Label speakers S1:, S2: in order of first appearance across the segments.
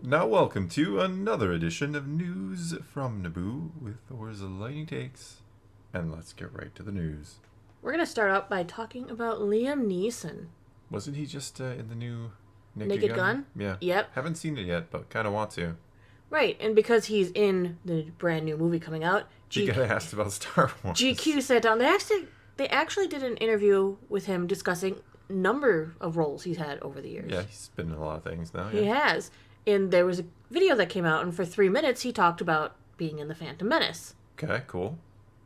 S1: Now welcome to another edition of News from Naboo with Thor's Lightning Takes. And let's get right to the news.
S2: We're going to start out by talking about Liam Neeson.
S1: Wasn't he just in the new
S2: Naked Gun?
S1: Yeah.
S2: Yep.
S1: Haven't seen it yet, but kind of want to.
S2: Right, and because he's in the brand new movie coming out,
S1: He got asked about Star Wars.
S2: GQ sat down. They actually did an interview with him discussing number of roles he's had over the years.
S1: Yeah, he's been in a lot of things now.
S2: He
S1: Yeah.
S2: has. And there was a video that came out, and for 3 minutes he talked about being in The Phantom Menace.
S1: Okay, cool.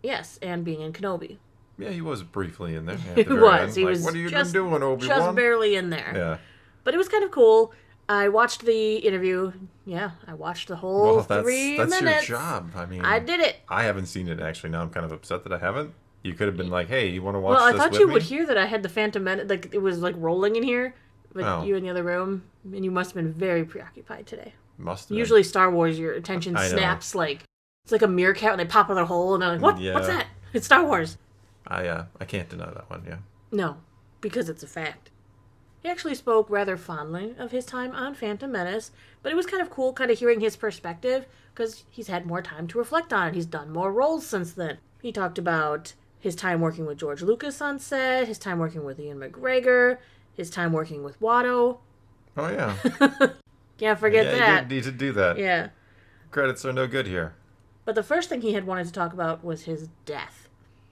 S2: Yes, and being in Kenobi.
S1: Yeah, he was briefly in there.
S2: He was. He was
S1: what have you
S2: just,
S1: been doing, Obi-Wan?
S2: just barely in there.
S1: Yeah.
S2: But it was kind of cool. I watched the interview. Yeah, I watched the whole 3 minutes.
S1: That's your job. I mean,
S2: I did it.
S1: I haven't seen it, actually. Now I'm kind of upset that I haven't. You could have been like, hey, you want to watch
S2: Well, I
S1: this
S2: thought
S1: with
S2: you
S1: me?
S2: would hear that I had the Phantom Menace. Like, it was like rolling in here. But
S1: Oh.
S2: you in the other room. And you must have been very preoccupied today.
S1: Must have.
S2: Usually Star Wars, your attention
S1: I know.
S2: snaps like... It's like a meerkat when they pop out of their hole and they're like, what?
S1: Yeah.
S2: What's that? It's Star Wars.
S1: I can't deny that one, yeah.
S2: No, because it's a fact. He actually spoke rather fondly of his time on Phantom Menace, but it was kind of cool kind of hearing his perspective because he's had more time to reflect on it. He's done more roles since then. He talked about his time working with George Lucas on set, his time working with Ian McGregor, his time working with Watto.
S1: Oh, yeah.
S2: Can't forget
S1: yeah,
S2: that.
S1: You did need to do that.
S2: Yeah.
S1: Credits are no good here.
S2: But the first thing he had wanted to talk about was his death.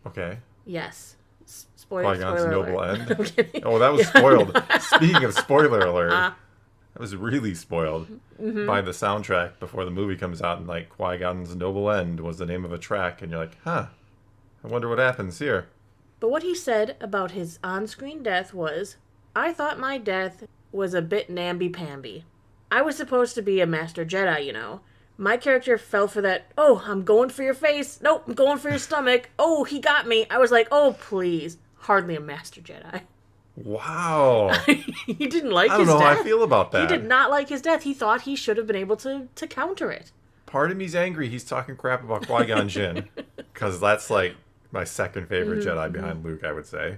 S1: Okay.
S2: Yes. Spoiler
S1: Qui-Gon's noble
S2: alert.
S1: end.
S2: I'm kidding.
S1: Oh, that was spoiled. Speaking of spoiler alert, that was really spoiled by the soundtrack before the movie comes out, and like Qui-Gon's noble end was the name of a track, and you're like, huh, I wonder what happens here.
S2: But what he said about his on-screen death was, I thought my death was a bit namby-pamby. I was supposed to be a Master Jedi, you know. My character fell for that, oh, I'm going for your face. Nope, I'm going for your stomach. Oh, he got me. I was like, oh, please. Hardly a Master Jedi.
S1: Wow.
S2: He didn't like
S1: I
S2: his
S1: don't know
S2: death.
S1: how I feel about that.
S2: He did not like his death. He thought he should have been able to counter it.
S1: Part of me's angry he's talking crap about Qui-Gon Jinn, because that's like my second favorite Jedi behind Luke, I would say.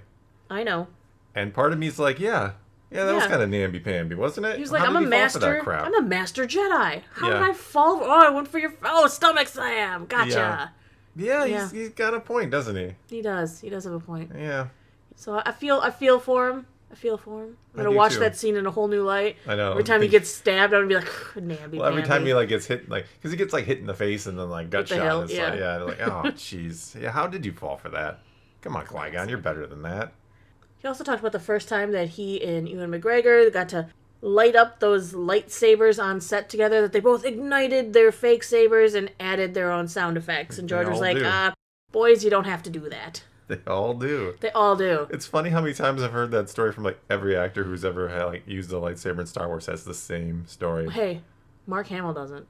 S2: I know.
S1: And part of me's like, yeah, that was kind of namby-pamby, wasn't it?
S2: He was like,
S1: How
S2: I'm
S1: did
S2: a
S1: he fall for
S2: master.
S1: that crap?
S2: I'm a Master Jedi. How
S1: Yeah.
S2: did I fall? Oh, I went for your stomach slam. Gotcha.
S1: Yeah, he's got a point, doesn't he?
S2: He does. He does have a point.
S1: Yeah.
S2: So I feel for him. I'm gonna
S1: do
S2: watch
S1: too.
S2: that scene in a whole new light.
S1: I know.
S2: Every time he gets stabbed, I'm gonna be like, namby.
S1: Well, every time he like gets hit, like, because he gets like hit in the face and then like gut
S2: the
S1: shot.
S2: hill,
S1: It's
S2: yeah.
S1: like, oh, jeez. Yeah, how did you fall for that? Come on, Qui-Gon, you're better than that.
S2: He also talked about the first time that he and Ewan McGregor got to light up those lightsabers on set together. That they both ignited their fake sabers and added their own sound effects. And George was
S1: all
S2: like,
S1: do.
S2: boys, you don't have to do that.
S1: They all do.
S2: They all do.
S1: It's funny how many times I've heard that story from like every actor who's ever had, like used a lightsaber in Star Wars has the same story.
S2: Hey, Mark Hamill doesn't.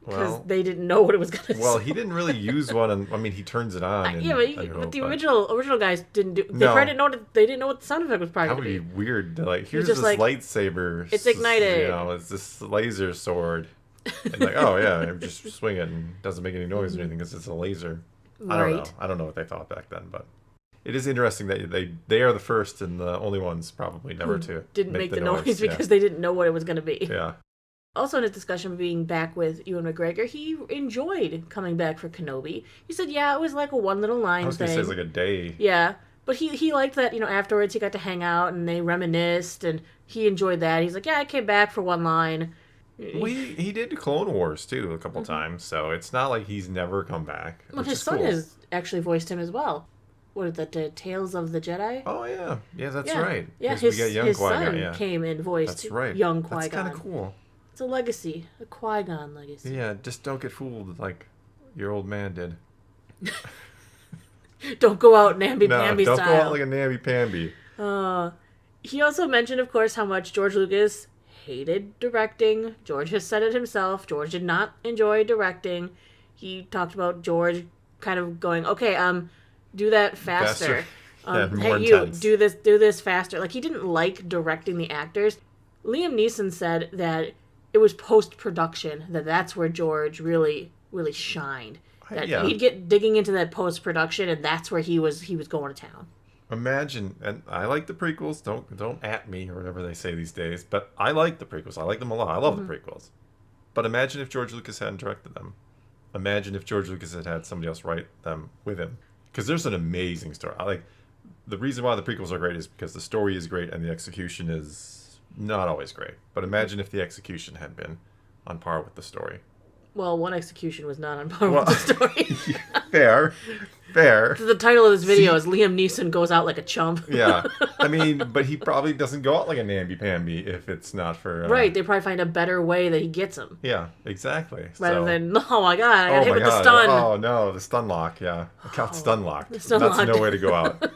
S2: Because
S1: Well,
S2: they didn't know what it was going to say.
S1: well, he didn't really use one, and I mean, he turns it on. And,
S2: Yeah, but the original guys didn't do. They
S1: No.
S2: probably didn't know. They didn't know what the sound effect was probably
S1: That
S2: going
S1: would
S2: to
S1: be
S2: be.
S1: weird. To, like, here's
S2: just
S1: this
S2: like,
S1: lightsaber.
S2: it's ignited.
S1: You know, it's this laser sword. And like, oh yeah, just swing it and it doesn't make any noise or anything because it's a laser. I don't know.
S2: Right.
S1: I don't know what they thought back then, but it is interesting that they are the first and the only ones probably never to
S2: Didn't make the noise
S1: Yeah.
S2: because they didn't know what it was going to be.
S1: Yeah.
S2: Also, in his discussion of being back with Ewan McGregor, he enjoyed coming back for Kenobi. He said, yeah, it was like a one little line
S1: I was
S2: thing.
S1: gonna say it's like a day.
S2: Yeah, but he liked that, afterwards he got to hang out and they reminisced and he enjoyed that. He's like, yeah, I came back for one line.
S1: Well, he did Clone Wars too a couple times, so it's not like he's never come back.
S2: Well,
S1: which
S2: his
S1: is
S2: son
S1: cool.
S2: has actually voiced him as well. What is that, the Tales of the Jedi?
S1: Oh yeah, that's
S2: Yeah.
S1: right.
S2: Yeah,
S1: 'Cause
S2: his,
S1: we get young
S2: his
S1: Qui-Gon,
S2: son
S1: yeah.
S2: came and voiced
S1: That's right.
S2: young Qui-Gon.
S1: That's kind of cool.
S2: It's a legacy, a Qui-Gon legacy.
S1: Yeah, just don't get fooled like your old man did.
S2: Don't go out namby-pamby
S1: don't
S2: style.
S1: go out like a namby-pamby.
S2: He also mentioned, of course, how much George Lucas hated directing. George has said it himself. George did not enjoy directing. He talked about George kind of going, okay, do that faster.
S1: Yeah, more
S2: hey, you,
S1: intense.
S2: do this faster. Like, he didn't like directing the actors. Liam Neeson said that it was post-production, that's where George really, really shined. That
S1: Yeah.
S2: he'd get digging into that post-production, and that's where he was going to town.
S1: Imagine, and I like the prequels. Don't at me or whatever they say these days. But I like the prequels. I like them a lot. I love the prequels. But imagine if George Lucas hadn't directed them. Imagine if George Lucas had had somebody else write them with him. Because there's an amazing story. The reason why the prequels are great is because the story is great and the execution is not always great. But imagine if the execution had been on par with the story.
S2: Well, one execution was not on par with the story.
S1: Fair.
S2: The title of this video is Liam Neeson goes out like a chump.
S1: Yeah. I mean, but he probably doesn't go out like a namby-pamby if it's not for...
S2: Right. They probably find a better way that he gets him.
S1: Yeah, exactly.
S2: Rather than, oh my god, I got hit with the stun.
S1: Oh no, the stun lock, yeah. I got stun locked. That's no way to go out.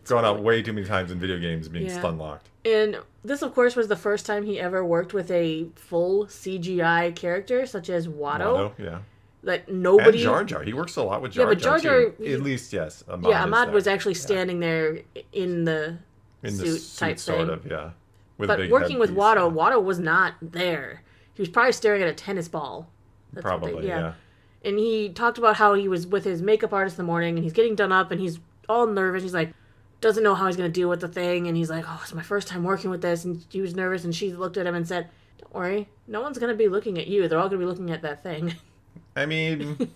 S1: Going out way too many times in video games being stun locked.
S2: And this, of course, was the first time he ever worked with a full CGI character, such as Watto.
S1: Yeah.
S2: Like nobody.
S1: And Jar Jar. He works a lot with Jar Jar.
S2: Yeah, but Jar Jar.
S1: At least, yes.
S2: Ahmad was actually standing there in the suit type
S1: sort
S2: thing.
S1: of, yeah.
S2: But working with Watto, Watto was not there. He was probably staring at a tennis ball.
S1: Probably, yeah.
S2: And he talked about how he was with his makeup artist in the morning, and he's getting done up, and he's all nervous. He's like, doesn't know how he's going to deal with the thing, and he's like, oh, it's my first time working with this, and he was nervous, and she looked at him and said, don't worry, no one's going to be looking at you. They're all going to be looking at that thing.
S1: I mean,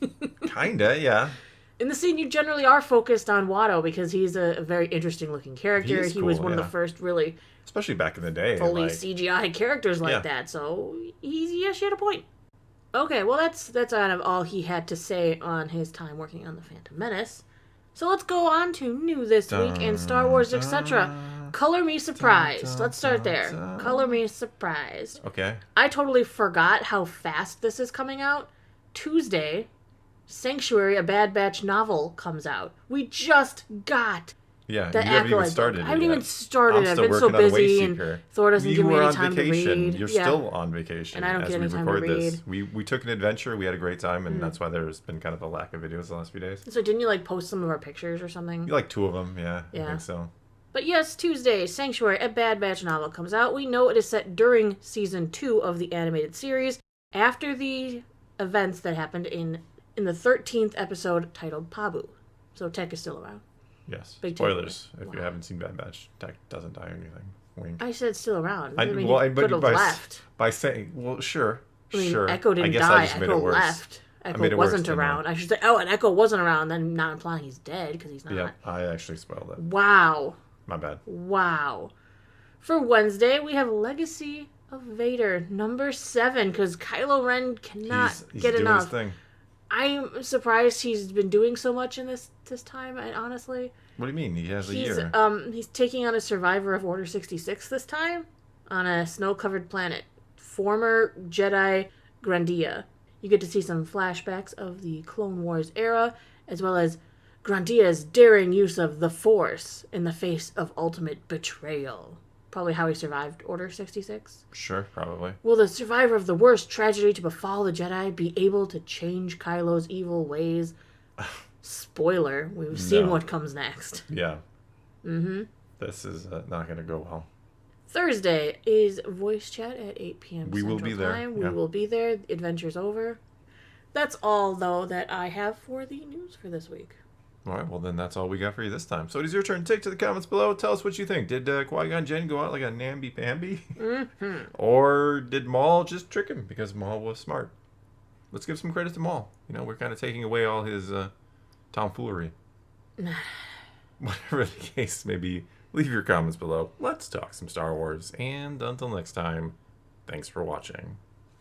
S1: kinda, yeah.
S2: In the scene, you generally are focused on Watto because he's a very interesting-looking character. He was one of the first really...
S1: Especially back in the day.
S2: Fully CGI characters like that, so she had a point. Okay, well, that's out of all he had to say on his time working on The Phantom Menace. So let's go on to new this week in Star Wars, etc. Color me surprised. Let's start there. Color me surprised.
S1: Okay.
S2: I totally forgot how fast this is coming out. Tuesday, Sanctuary, a Bad Batch novel, comes out. We just got
S1: you haven't even started.
S2: I haven't even started. I've been so busy, and Thor doesn't give me any time to read.
S1: You're still on vacation,
S2: and I don't get any time to read.
S1: We took an adventure. We had a great time, and that's why there's been kind of a lack of videos the last few days.
S2: So didn't you post some of our pictures or something?
S1: You two of them, yeah. I think so.
S2: But yes, Tuesday, Sanctuary, a Bad Batch novel comes out. We know it is set during season 2 of the animated series, after the events that happened in the 13th episode titled Pabu. So Tech is still around.
S1: Yes. Big spoilers. If you haven't seen Bad Batch, Tech doesn't die or anything. Wink.
S2: I said still around.
S1: But
S2: he could have left.
S1: By saying, sure.
S2: Echo didn't die. Echo left. Echo wasn't around. I should say, and Echo wasn't around, then not implying he's dead, because he's not.
S1: Yeah, I actually spoiled it.
S2: Wow.
S1: My bad.
S2: Wow. For Wednesday, we have Legacy of Vader, number 7, because Kylo Ren cannot get
S1: doing
S2: enough.
S1: His thing.
S2: I'm surprised he's been doing so much in this time, honestly.
S1: What do you mean? He has a year.
S2: He's taking on a survivor of Order 66 this time on a snow-covered planet. Former Jedi Grandia. You get to see some flashbacks of the Clone Wars era, as well as Grandia's daring use of the Force in the face of ultimate betrayal. Probably how he survived Order 66.
S1: Sure, probably.
S2: Will the survivor of the worst tragedy to befall the Jedi be able to change Kylo's evil ways? Spoiler, we've seen what comes next.
S1: Yeah. Mm-hmm. This is not going to go well.
S2: Thursday is voice chat at 8 p.m.
S1: We will be there.
S2: Time. We will be there. Adventure's over. That's all, though, that I have for the news for this week.
S1: All right, well, then that's all we got for you this time. So it is your turn. Take to the comments below. Tell us what you think. Did Qui-Gon Jinn go out like a namby-pamby? Mm-hmm. Or did Maul just trick him because Maul was smart? Let's give some credit to Maul. We're kind of taking away all his tomfoolery. Whatever the case may be, leave your comments below. Let's talk some Star Wars. And until next time, thanks for watching.